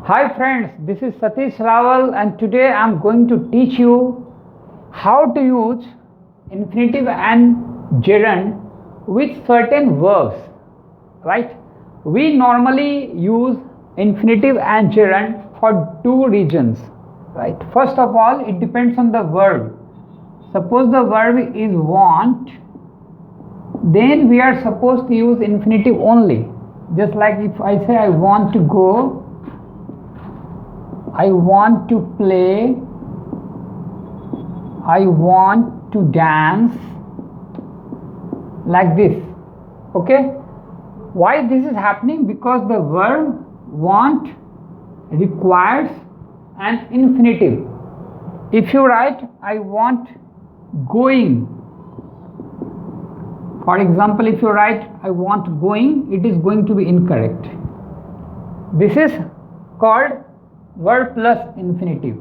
Hi friends, this is Satish Rawal and today I am going to teach you how to use infinitive and gerund with certain verbs, right? We normally use infinitive and gerund for two reasons, right? First of all, it depends on the verb. Suppose the verb is want, then we are supposed to use infinitive only. Just like if I say I want to go, I want to play, I want to dance, like this. Okay? Why this is happening? Because the verb want requires an infinitive. If you write I want going, for example, if you write I want going, it is going to be incorrect. This is called verb plus infinitive.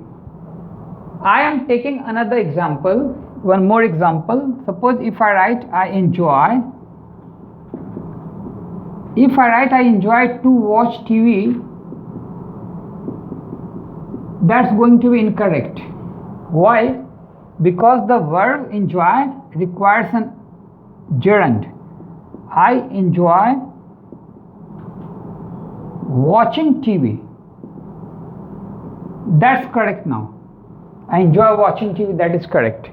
I am taking another example, one more example. Suppose if I write I enjoy, if I write I enjoy to watch TV, that's going to be incorrect. Why? Because the verb enjoy requires an gerund. I enjoy watching TV. That's correct now. I enjoy watching TV, that is correct.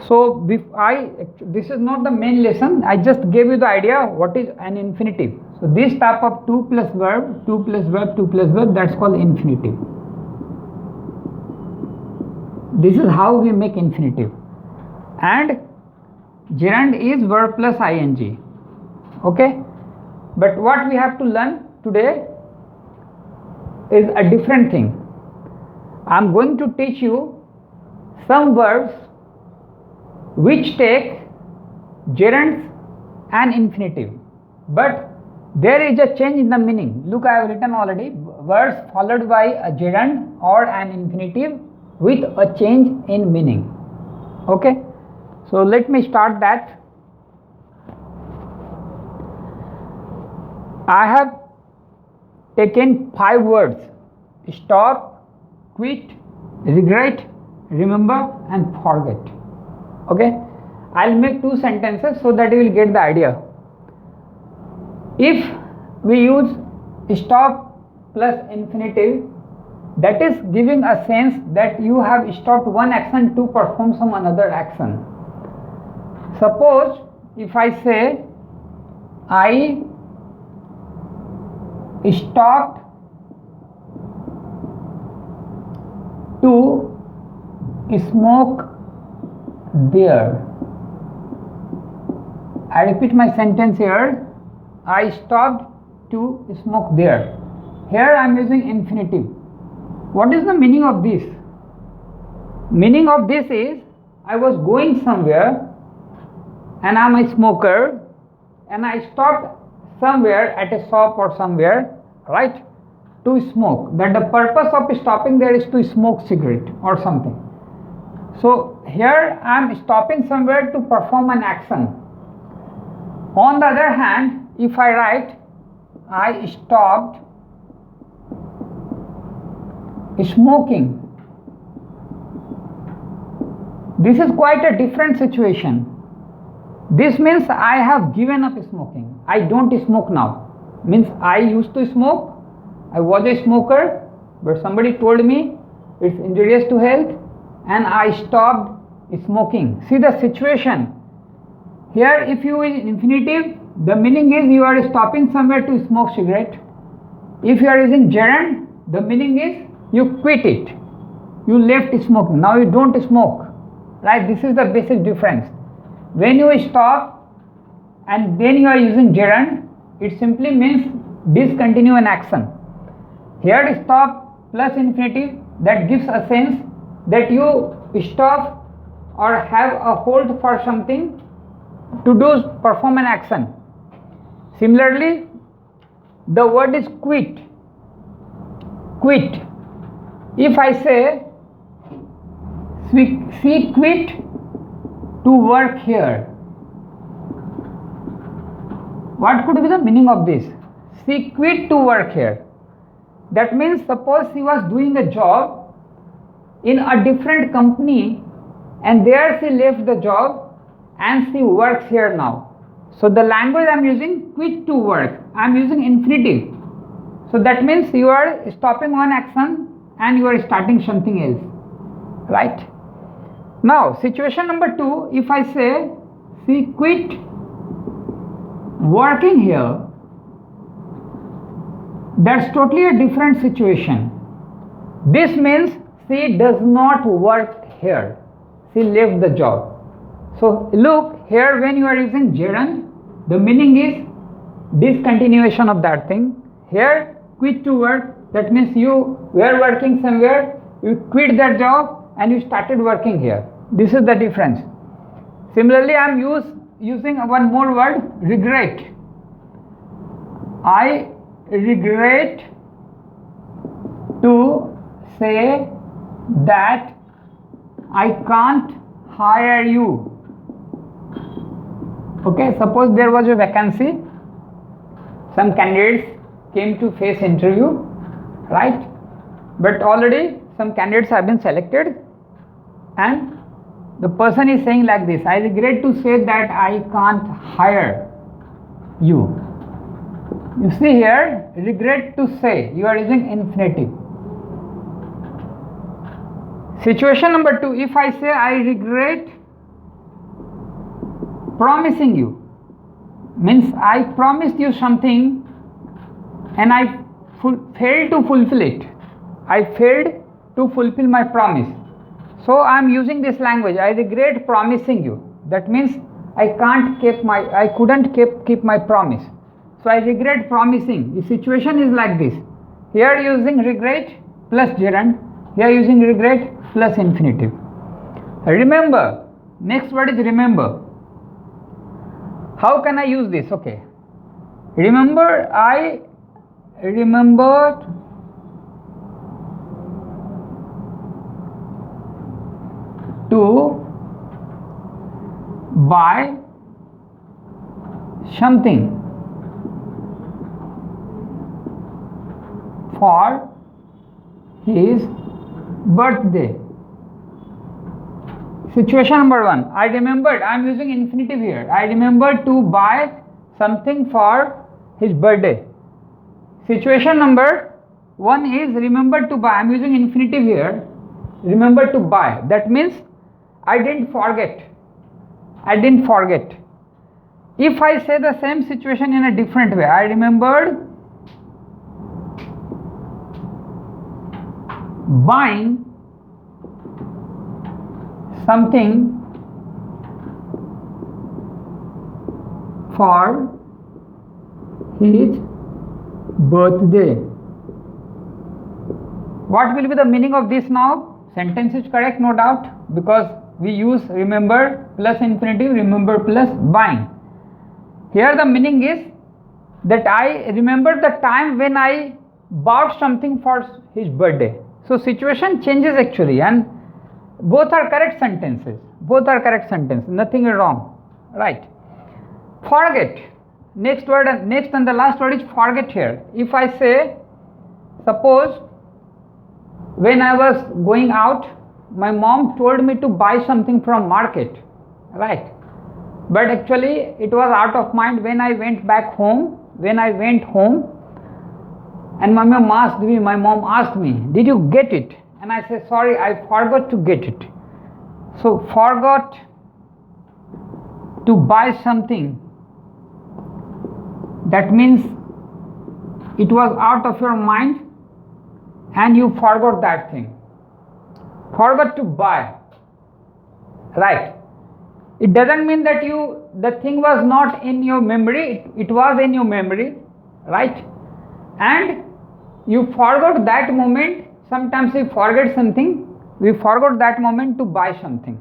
So this is not the main lesson, I just gave you the idea what is an infinitive. So this type of 2 plus verb, 2 plus verb, 2 plus verb, that's called infinitive. This is how we make infinitive. And gerund is verb plus ing. Okay? But what we have to learn today is a different thing. I am going to teach you some verbs which take gerunds and infinitive, but there is a change in the meaning. Look, I have written already verbs followed by a gerund or an infinitive with a change in meaning. Okay, so let me start that. I have taken 5 words: stop, quit, regret, remember and forget. Okay, I'll make 2 sentences so that you will get the idea. If we use stop plus infinitive, that is giving a sense that you have stopped one action to perform some another action. Suppose if I say I stopped to smoke there. I repeat my sentence here. I stopped to smoke there. Here I am using infinitive. What is the meaning of this? Meaning of this is I was going somewhere and I am a smoker and I stopped somewhere at a shop or somewhere, right, to smoke. That the purpose of stopping there is to smoke cigarette or something. So here I am stopping somewhere to perform an action. On the other hand, if I write I stopped smoking, this is quite a different situation. This means I have given up smoking. I don't smoke now. Means I used to smoke, I was a smoker, but somebody told me it's injurious to health and I stopped smoking. See the situation. Here if you use infinitive, the meaning is you are stopping somewhere to smoke cigarette. If you are using gerund, the meaning is you quit it. You left smoking. Now you don't smoke. Right? This is the basic difference. When you stop and then you are using gerund, it simply means discontinue an action. Here stop plus infinitive, that gives a sense that you stop or have a hold for something to do perform an action. Similarly, the word is quit. Quit. If I say she quit to work here, what could be the meaning of this? She quit to work here. That means suppose she was doing a job in a different company and there she left the job and she works here now. So the language I am using quit to work, I am using infinitive. So that means you are stopping one action and you are starting something else, right? Now situation number 2, if I say she quit working here, that's totally a different situation. This means she does not work here, she left the job. So look here, when you are using gerund, the meaning is discontinuation of that thing. Here quit to work, that means you were working somewhere, you quit that job and you started working here. This is the difference. Similarly, I am using one more word, regret. I regret to say that I can't hire you. Okay, suppose there was a vacancy, some candidates came to face interview, right? But already some candidates have been selected and the person is saying like this, I regret to say that I can't hire you. You see here, regret to say, you are using infinitive. Situation number 2, if I say I regret promising you, means I promised you something and I failed to fulfill it. I failed to fulfill my promise. So I am using this language, I regret promising you. That means I couldn't keep my promise. So I regret promising. The situation is like this. Here using regret plus gerund, here using regret plus infinitive. Remember, next word is remember. How can I use this? Okay. Remember, I remembered to buy something for his birthday. Situation number 1, I remembered, I am using infinitive here. I remembered to buy something for his birthday. Situation number 1 is remembered to buy, I am using infinitive here. Remember to buy, that means I didn't forget. I didn't forget. If I say the same situation in a different way, I remembered buying something for his birthday. What will be the meaning of this now? Sentence is correct, no doubt, because we use remember plus infinitive, remember plus buying. Here the meaning is that I remember the time when I bought something for his birthday. So situation changes actually, and both are correct sentences. Both are correct sentences. Nothing is wrong, right? Forget. Next word, next and the last word is forget here. If I say, suppose when I was going out, my mom told me to buy something from market, right? But actually it was out of mind when I went back home. When I went home and my mom asked me, did you get it? And I said, sorry, I forgot to get it. So forgot to buy something, that means it was out of your mind and you forgot that thing. Forgot to buy, right? It doesn't mean that the thing was not in your memory, it was in your memory, right? And you forgot that moment. Sometimes we forget something, we forgot that moment to buy something.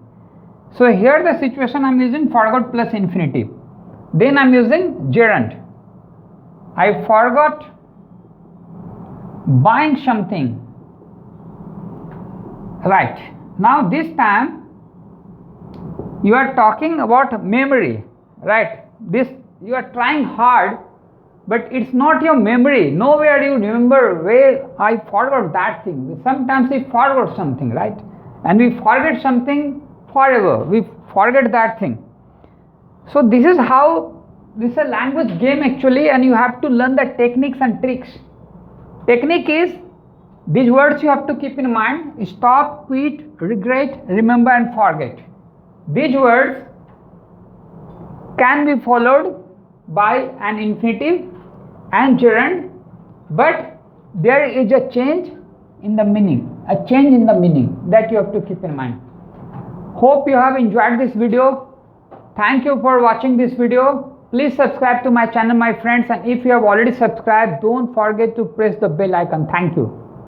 So here the situation I am using forgot plus infinitive. Then I am using gerund. I forgot buying something, right? Now this time you are talking about memory, right? This you are trying hard but it's not your memory. Nowhere you remember where I forgot that thing. Sometimes we forgot something, right? And we forget something forever. We forget that thing. So this is how this is a language game actually, and you have to learn the techniques and tricks. Technique is these words you have to keep in mind: stop, quit, regret, remember, and forget. These words can be followed by an infinitive and gerund, but there is a change in the meaning, that you have to keep in mind. Hope you have enjoyed this video. Thank you for watching this video. Please subscribe to my channel, my friends, and if you have already subscribed, don't forget to press the bell icon. Thank you.